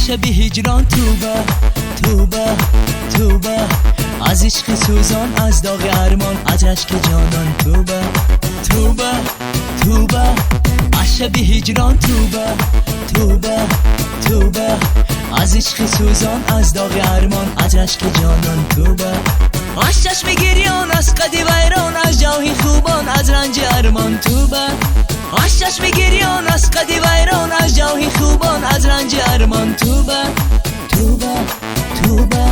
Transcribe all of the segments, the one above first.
شب هجران توبه توبه توبه، از عشق سوزان، از داغ ارمان، از اشک جانان توبه توبه توبه، از شب هجران توبه توبه توبه، از عشق سوزان، از داغ ارمان، از اشک جانان توبه. از چشم گریان، از قد ویران، از جاه خوبان، از رنج ارمان توبه. از چشم گریان، از قد ویران، از جاه خوبان، از رنج ارمان توبه توبه توبه.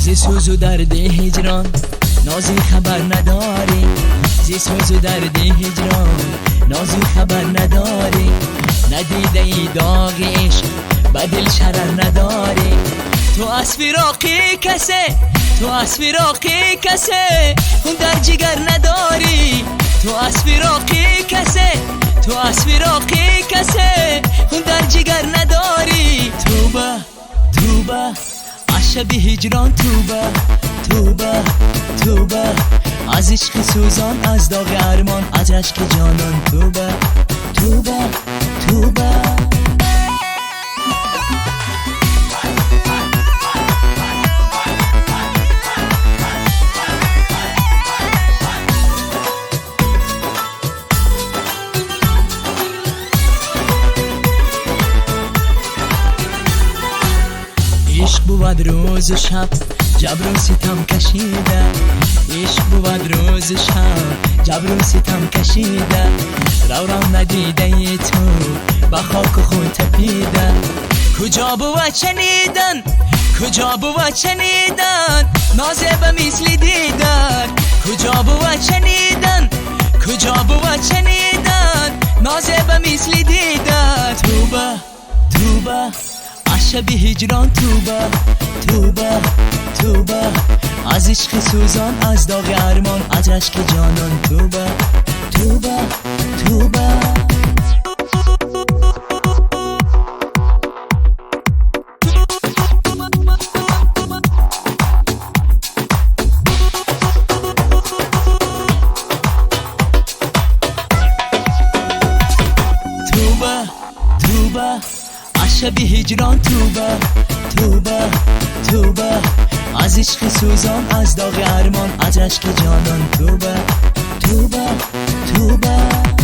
زی سوز و درد هجران نازی خبر نداری، زی سوز و درد هجران نازی خبر نداری، ندیده ای داغ عشق به دل شرر نداری. تو از فراقی کسی، تو از فراقی کسی خون در جگر نداری. تو از فراقی کسی، تو از فراقی کسی خون در جگر نداری. توبه توبه، شب هجران توبه توبه توبه، از عشق سوزان، از داغ ارمان، از اشک جانان توبه توبه توبه. عشق بود روز و شب جبر و ستم کشیده، عشق بود روز و شب جبر و ستم کشیده، رو ندیده ای تو به خاک و خون تپیده. کجا بود چنیدن، کجا بود چنیدن نازه به مثل دیدن، کجا بود چنیدن، کجا بود چنیدن نازه به مثل دیدن. توبه توبه، شب هجران توبه توبه توبه، از عشق سوزان، از داغ ارمان، از اشک جانان توبه توبه توبه. توبه توبه، شب هجران توبه توبه توبه، از عشق سوزان، از داغ ارمان، از اشک جانان توبه توبه توبه.